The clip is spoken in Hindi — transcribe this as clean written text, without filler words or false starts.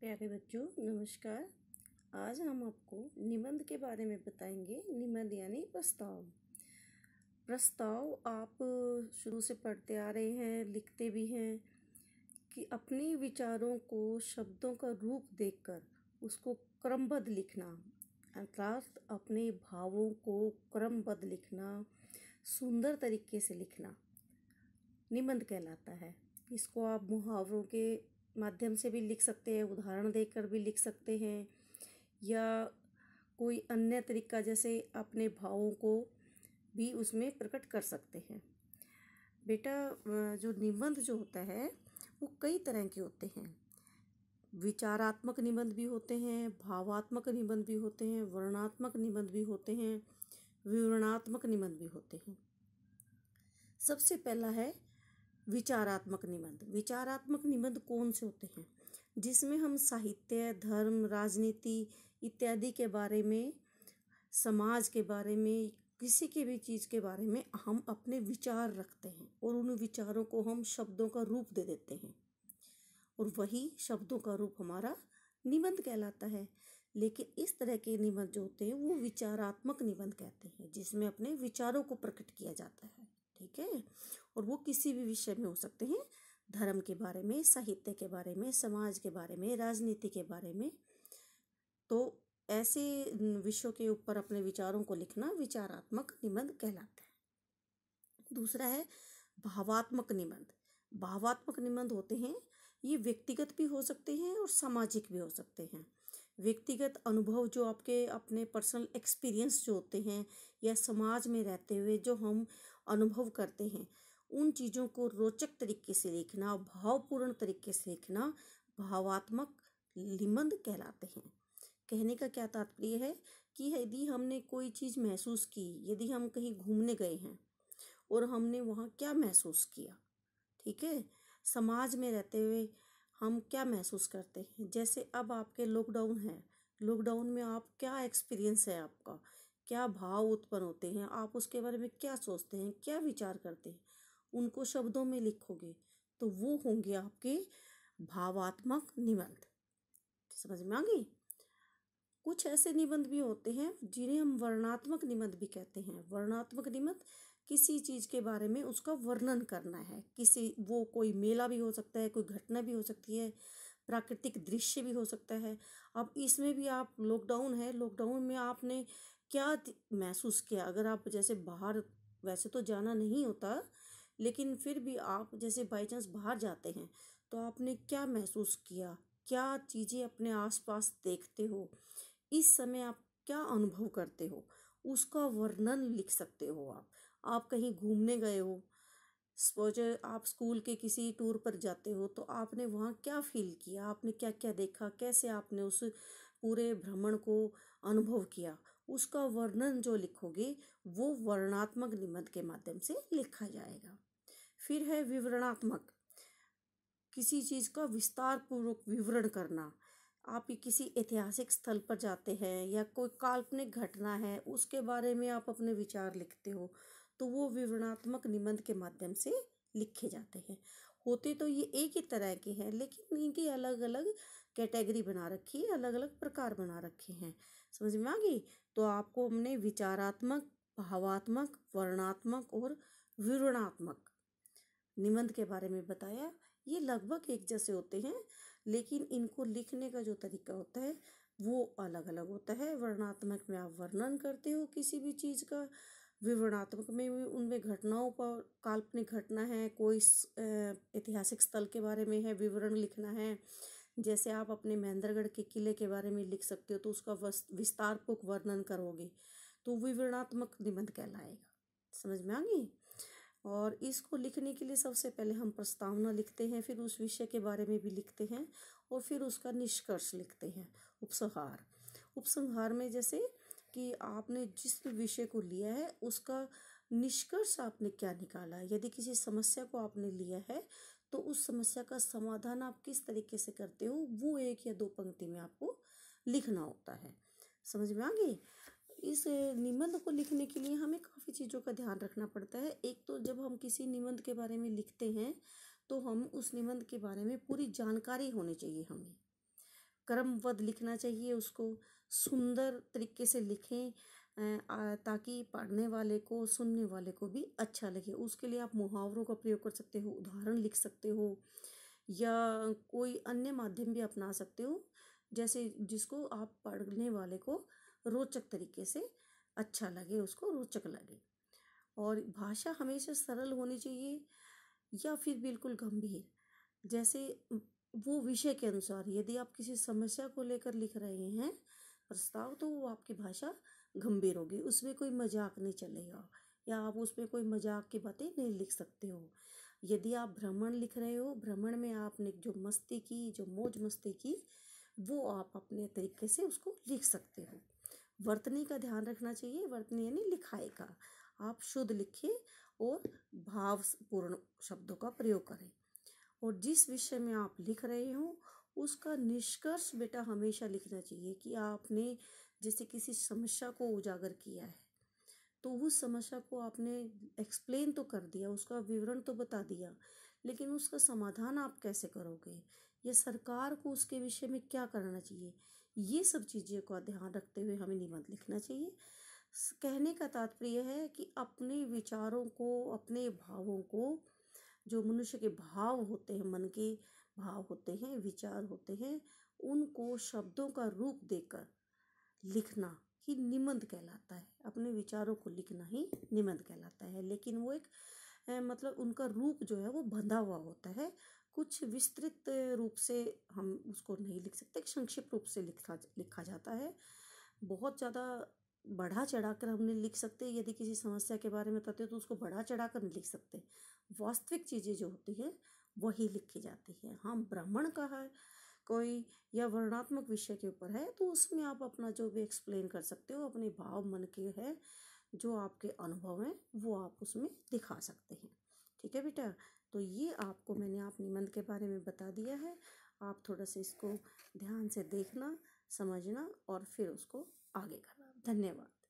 प्यारे बच्चों नमस्कार। आज हम आपको निबंध के बारे में बताएंगे। निबंध यानी प्रस्ताव। प्रस्ताव आप शुरू से पढ़ते आ रहे हैं, लिखते भी हैं कि अपने विचारों को शब्दों का रूप देकर उसको क्रमबद्ध लिखना, अर्थात अपने भावों को क्रमबद्ध लिखना, सुंदर तरीके से लिखना निबंध कहलाता है। इसको आप मुहावरों के माध्यम से भी लिख सकते हैं, उदाहरण देकर भी लिख सकते हैं, या कोई अन्य तरीका जैसे अपने भावों को भी उसमें प्रकट कर सकते हैं। बेटा, जो निबंध जो होता है वो कई तरह के होते हैं। विचारात्मक निबंध भी होते हैं, भावात्मक निबंध भी होते हैं, वर्णनात्मक निबंध भी होते हैं, विवरणात्मक निबंध भी होते हैं। सबसे पहला है विचारात्मक निबंध। विचारात्मक निबंध कौन से होते हैं? जिसमें हम साहित्य, धर्म, राजनीति इत्यादि के बारे में, समाज के बारे में, किसी की भी चीज़ के बारे में हम अपने विचार रखते हैं और उन विचारों को हम शब्दों का रूप दे देते हैं, और वही शब्दों का रूप हमारा निबंध कहलाता है। लेकिन इस तरह के निबंध जो होते हैं वो विचारात्मक निबंध कहते हैं, जिसमें अपने विचारों को प्रकट किया जाता है। ठीक है, और वो किसी भी विषय में हो सकते हैं, धर्म के बारे में, साहित्य के बारे में, समाज के बारे में, राजनीति के बारे में। तो ऐसे विषयों के ऊपर अपने विचारों को लिखना विचारात्मक निबंध कहलाता है। दूसरा है भावात्मक निबंध। भावात्मक निबंध होते हैं, ये व्यक्तिगत भी हो सकते हैं और सामाजिक भी हो सकते हैं। व्यक्तिगत अनुभव जो आपके अपने पर्सनल एक्सपीरियंस जो होते हैं, या समाज में रहते हुए जो हम अनुभव करते हैं, उन चीज़ों को रोचक तरीके से लिखना, भावपूर्ण तरीके से लिखना भावात्मक निबंध कहलाते हैं। कहने का क्या तात्पर्य है कि यदि हमने कोई चीज़ महसूस की, यदि हम कहीं घूमने गए हैं और हमने वहाँ क्या महसूस किया, ठीक है, समाज में रहते हुए हम क्या महसूस करते हैं। जैसे अब आपके लॉकडाउन है, लॉकडाउन में आप क्या एक्सपीरियंस है, आपका क्या भाव उत्पन्न होते हैं, आप उसके बारे में क्या सोचते हैं, क्या विचार करते हैं, उनको शब्दों में लिखोगे तो वो होंगे आपके भावात्मक निबंध। समझ में आ गई? कुछ ऐसे निबंध भी होते हैं जिन्हें हम वर्णनात्मक निबंध भी कहते हैं। वर्णनात्मक निबंध किसी चीज़ के बारे में उसका वर्णन करना है। वो कोई मेला भी हो सकता है, कोई घटना भी हो सकती है, प्राकृतिक दृश्य भी हो सकता है। अब इसमें भी आप, लॉकडाउन है, लॉकडाउन में आपने क्या महसूस किया। अगर आप जैसे बाहर, वैसे तो जाना नहीं होता, लेकिन फिर भी आप जैसे बाई चांस बाहर जाते हैं तो आपने क्या महसूस किया, क्या चीज़ें अपने आसपास देखते हो, इस समय आप क्या अनुभव करते हो, उसका वर्णन लिख सकते हो। आप कहीं घूमने गए हो, सपोज आप स्कूल के किसी टूर पर जाते हो, तो आपने वहाँ क्या फील किया, आपने क्या क्या देखा, कैसे आपने उस पूरे भ्रमण को अनुभव किया, उसका वर्णन जो लिखोगे वो वर्णनात्मक निबंध के माध्यम से लिखा जाएगा। फिर है विवरणात्मक। किसी चीज़ का विस्तार पूर्वक विवरण करना। आप किसी ऐतिहासिक स्थल पर जाते हैं या कोई काल्पनिक घटना है, उसके बारे में आप अपने विचार लिखते हो, तो वो विवरणात्मक निबंध के माध्यम से लिखे जाते हैं। होते तो ये एक ही तरह के हैं, लेकिन इनकी अलग अलग कैटेगरी बना रखी है, अलग अलग प्रकार बना रखे हैं। समझ में आ गई? तो आपको हमने विचारात्मक, भावात्मक, वर्णनात्मक और विवरणात्मक निबंध के बारे में बताया। ये लगभग एक जैसे होते हैं, लेकिन इनको लिखने का जो तरीका होता है वो अलग अलग होता है। वर्णनात्मक में आप वर्णन करते हो किसी भी चीज़ का, विवरणात्मक में उनमें घटनाओं पर, काल्पनिक घटना है, कोई ऐतिहासिक स्थल के बारे में है, विवरण लिखना है। जैसे आप अपने महेंद्रगढ़ के किले के बारे में लिख सकते हो, तो उसका विस्तारपूर्वक वर्णन करोगे तो विवरणात्मक निबंध कहलाएगा। समझ में आ गई? और इसको लिखने के लिए सबसे पहले हम प्रस्तावना लिखते हैं, फिर उस विषय के बारे में भी लिखते हैं, और फिर उसका निष्कर्ष लिखते हैं, उपसंहार। उपसंहार में जैसे कि आपने जिस विषय को लिया है उसका निष्कर्ष आपने क्या निकाला। यदि किसी समस्या को आपने लिया है तो उस समस्या का समाधान आप किस तरीके से करते हो, वो 1 या 2 पंक्ति में आपको लिखना होता है। समझ में आ गई? इस निबंध को लिखने के लिए हमें काफ़ी चीज़ों का ध्यान रखना पड़ता है। एक तो जब हम किसी निबंध के बारे में लिखते हैं तो हम उस निबंध के बारे में पूरी जानकारी होनी चाहिए हमें। क्रमबद्ध लिखना चाहिए, उसको सुंदर तरीके से लिखें ताकि पढ़ने वाले को, सुनने वाले को भी अच्छा लगे। उसके लिए आप मुहावरों का प्रयोग कर सकते हो, उदाहरण लिख सकते हो, या कोई अन्य माध्यम भी अपना सकते हो, जैसे जिसको आप पढ़ने वाले को रोचक तरीके से अच्छा लगे, उसको रोचक लगे। और भाषा हमेशा सरल होनी चाहिए या फिर बिल्कुल गंभीर, जैसे वो विषय के अनुसार। यदि आप किसी समस्या को लेकर लिख रहे हैं प्रस्ताव, तो वो आपकी भाषा गंभीर होगी, उसमें कोई मजाक नहीं चलेगा, या आप उसमें कोई मजाक की बातें नहीं लिख सकते हो। यदि आप भ्रमण लिख रहे हो, भ्रमण में आपने जो मस्ती की, जो मौज मस्ती की, वो आप अपने तरीके से उसको लिख सकते हो। वर्तनी का ध्यान रखना चाहिए, वर्तनी यानी लिखाई का। आप शुद्ध लिखिए और भावपूर्ण शब्दों का प्रयोग करें। और जिस विषय में आप लिख रहे हो उसका निष्कर्ष बेटा हमेशा लिखना चाहिए कि आपने जैसे किसी समस्या को उजागर किया है, तो उस समस्या को आपने एक्सप्लेन तो कर दिया, उसका विवरण तो बता दिया, लेकिन उसका समाधान आप कैसे करोगे, या सरकार को उसके विषय में क्या करना चाहिए, ये सब चीज़ों का ध्यान रखते हुए हमें निबंध लिखना चाहिए। कहने का तात्पर्य है कि अपने विचारों को, अपने भावों को, जो मनुष्य के भाव होते हैं, मन के भाव होते हैं, विचार होते हैं, उनको शब्दों का रूप देकर लिखना ही निबंध कहलाता है। अपने विचारों को लिखना ही निबंध कहलाता है, लेकिन वो एक मतलब उनका रूप जो है वो बंधा हुआ होता है। कुछ विस्तृत रूप से हम उसको नहीं लिख सकते, संक्षिप्त रूप से लिखा जाता है। बहुत ज़्यादा बढ़ा चढ़ा कर हम नहीं लिख सकते। यदि किसी समस्या के बारे में बताते हो तो उसको बढ़ा चढ़ा कर नहीं लिख सकते। वास्तविक चीज़ें जो होती हैं वही लिखी जाती है। हाँ, ब्राह्मण का है कोई या वर्णनात्मक विषय के ऊपर है, तो उसमें आप अपना जो भी एक्सप्लेन कर सकते हो, अपने भाव मन के है, जो आपके अनुभव हैं वो आप उसमें दिखा सकते हैं। ठीक है बेटा, तो ये आपको मैंने आप निबंध के बारे में बता दिया है। आप थोड़ा सा इसको ध्यान से देखना, समझना और फिर उसको आगे करना। धन्यवाद।